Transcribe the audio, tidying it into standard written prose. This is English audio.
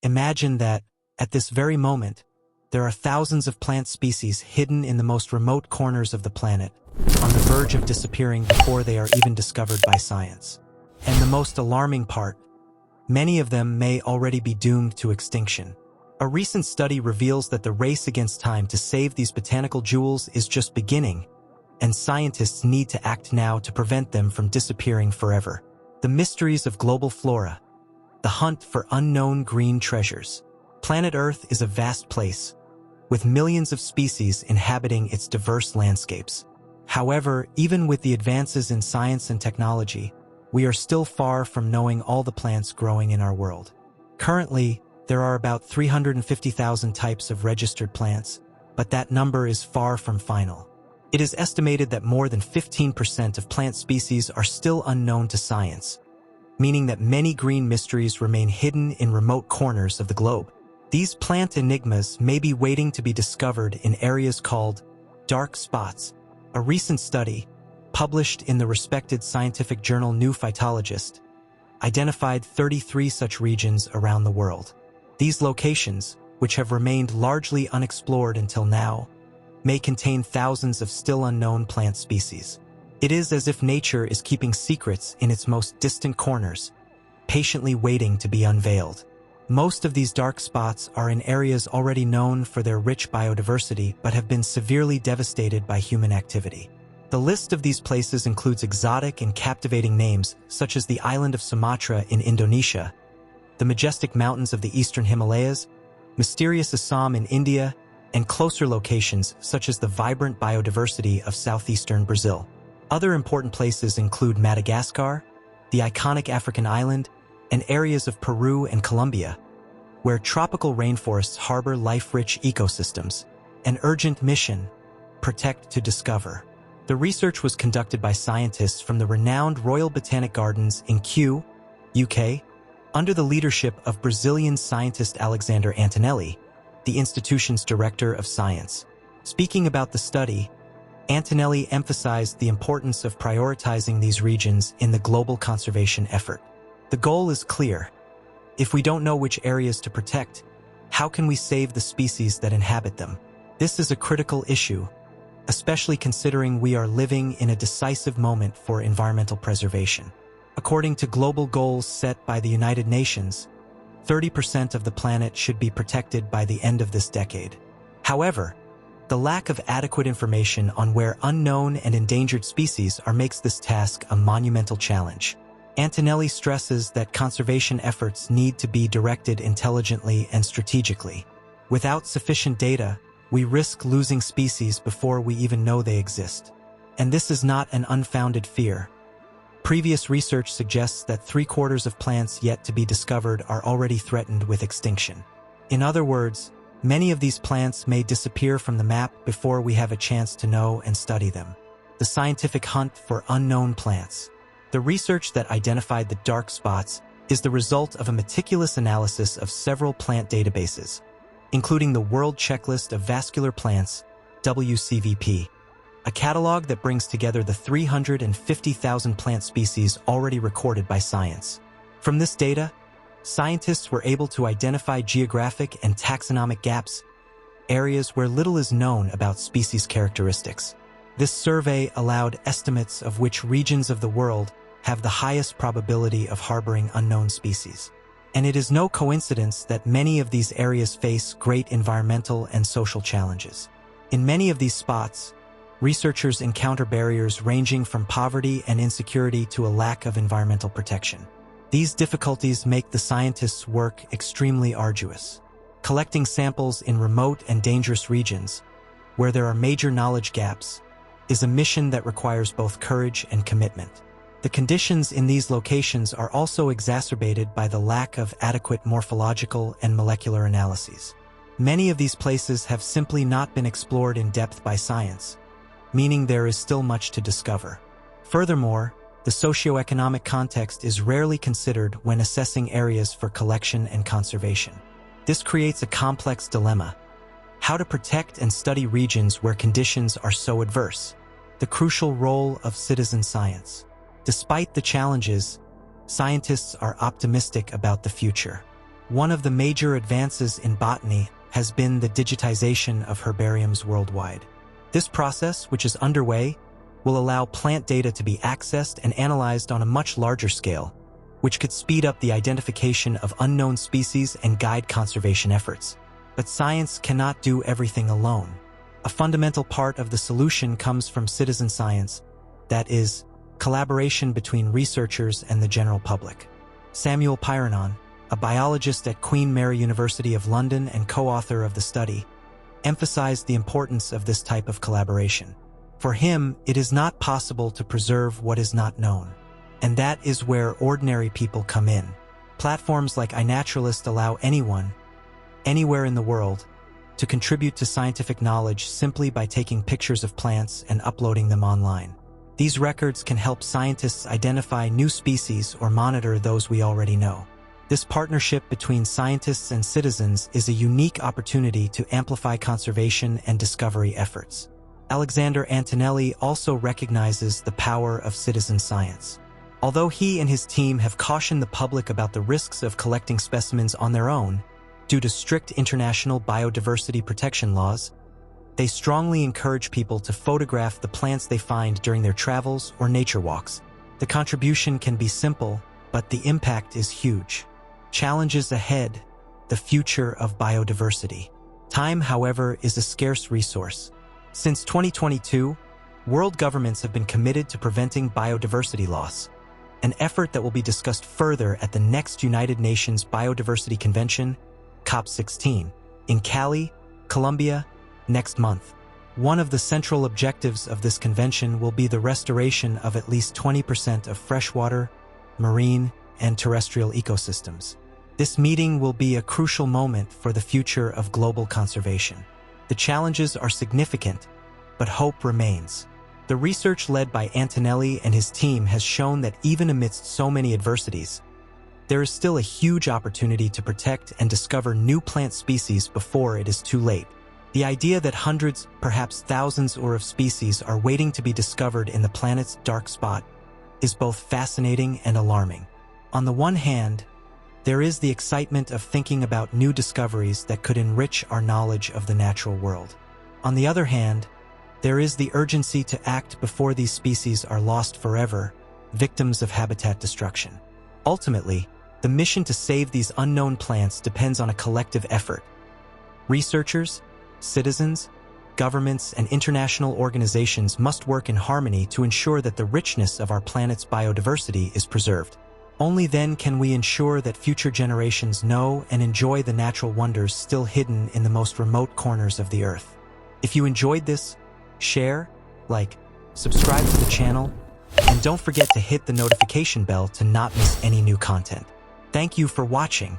Imagine that, at this very moment, there are thousands of plant species hidden in the most remote corners of the planet, on the verge of disappearing before they are even discovered by science. And the most alarming part, many of them may already be doomed to extinction. A recent study reveals that the race against time to save these botanical jewels is just beginning, and scientists need to act now to prevent them from disappearing forever. The mysteries of global flora, the hunt for unknown green treasures. Planet Earth is a vast place, with millions of species inhabiting its diverse landscapes. However, even with the advances in science and technology, we are still far from knowing all the plants growing in our world. Currently, there are about 350,000 types of registered plants, but that number is far from final. It is estimated that more than 15% of plant species are still unknown to science, meaning that many green mysteries remain hidden in remote corners of the globe. These plant enigmas may be waiting to be discovered in areas called dark spots. A recent study, published in the respected scientific journal New Phytologist, identified 33 such regions around the world. These locations, which have remained largely unexplored until now, may contain thousands of still unknown plant species. It is as if nature is keeping secrets in its most distant corners, patiently waiting to be unveiled. Most of these dark spots are in areas already known for their rich biodiversity but have been severely devastated by human activity. The list of these places includes exotic and captivating names such as the island of Sumatra in Indonesia, the majestic mountains of the eastern Himalayas, mysterious Assam in India, and closer locations such as the vibrant biodiversity of southeastern Brazil. Other important places include Madagascar, the iconic African island, and areas of Peru and Colombia, where tropical rainforests harbor life-rich ecosystems. An urgent mission: protect to discover. The research was conducted by scientists from the renowned Royal Botanic Gardens in Kew, UK, under the leadership of Brazilian scientist Alexander Antonelli, the institution's director of science. Speaking about the study, Antonelli emphasized the importance of prioritizing these regions in the global conservation effort. The goal is clear. If we don't know which areas to protect, how can we save the species that inhabit them? This is a critical issue, especially considering we are living in a decisive moment for environmental preservation. According to global goals set by the United Nations, 30% of the planet should be protected by the end of this decade. However, the lack of adequate information on where unknown and endangered species are makes this task a monumental challenge. Antonelli stresses that conservation efforts need to be directed intelligently and strategically. Without sufficient data, we risk losing species before we even know they exist. And this is not an unfounded fear. Previous research suggests that 3/4 of plants yet to be discovered are already threatened with extinction. In other words, many of these plants may disappear from the map before we have a chance to know and study them. The scientific hunt for unknown plants. The research that identified the dark spots is the result of a meticulous analysis of several plant databases, including the World Checklist of Vascular Plants, WCVP, a catalog that brings together the 350,000 plant species already recorded by science. From this data, scientists were able to identify geographic and taxonomic gaps, areas where little is known about species characteristics. This survey allowed estimates of which regions of the world have the highest probability of harboring unknown species. And it is no coincidence that many of these areas face great environmental and social challenges. In many of these spots, researchers encounter barriers ranging from poverty and insecurity to a lack of environmental protection. These difficulties make the scientists' work extremely arduous. Collecting samples in remote and dangerous regions, where there are major knowledge gaps, is a mission that requires both courage and commitment. The conditions in these locations are also exacerbated by the lack of adequate morphological and molecular analyses. Many of these places have simply not been explored in depth by science, meaning there is still much to discover. Furthermore, the socioeconomic context is rarely considered when assessing areas for collection and conservation. This creates a complex dilemma: how to protect and study regions where conditions are so adverse. The crucial role of citizen science. Despite the challenges, scientists are optimistic about the future. One of the major advances in botany has been the digitization of herbariums worldwide. This process, which is underway, will allow plant data to be accessed and analyzed on a much larger scale, which could speed up the identification of unknown species and guide conservation efforts. But science cannot do everything alone. A fundamental part of the solution comes from citizen science, that is, collaboration between researchers and the general public. Samuel Pyranon, a biologist at Queen Mary University of London and co-author of the study, emphasized the importance of this type of collaboration. For him, it is not possible to preserve what is not known. And that is where ordinary people come in. Platforms like iNaturalist allow anyone, anywhere in the world, to contribute to scientific knowledge simply by taking pictures of plants and uploading them online. These records can help scientists identify new species or monitor those we already know. This partnership between scientists and citizens is a unique opportunity to amplify conservation and discovery efforts. Alexander Antonelli also recognizes the power of citizen science. Although he and his team have cautioned the public about the risks of collecting specimens on their own, due to strict international biodiversity protection laws, they strongly encourage people to photograph the plants they find during their travels or nature walks. The contribution can be simple, but the impact is huge. Challenges ahead: the future of biodiversity. Time, however, is a scarce resource. Since 2022, world governments have been committed to preventing biodiversity loss, an effort that will be discussed further at the next United Nations Biodiversity Convention, COP16, in Cali, Colombia, next month. One of the central objectives of this convention will be the restoration of at least 20% of freshwater, marine, and terrestrial ecosystems. This meeting will be a crucial moment for the future of global conservation. The challenges are significant, but hope remains. The research led by Antonelli and his team has shown that even amidst so many adversities, there is still a huge opportunity to protect and discover new plant species before it is too late. The idea that hundreds, perhaps thousands of species are waiting to be discovered in the planet's dark spot is both fascinating and alarming. On the one hand, there is the excitement of thinking about new discoveries that could enrich our knowledge of the natural world. On the other hand, there is the urgency to act before these species are lost forever, victims of habitat destruction. Ultimately, the mission to save these unknown plants depends on a collective effort. Researchers, citizens, governments, and international organizations must work in harmony to ensure that the richness of our planet's biodiversity is preserved. Only then can we ensure that future generations know and enjoy the natural wonders still hidden in the most remote corners of the Earth. If you enjoyed this, share, like, subscribe to the channel, and don't forget to hit the notification bell to not miss any new content. Thank you for watching.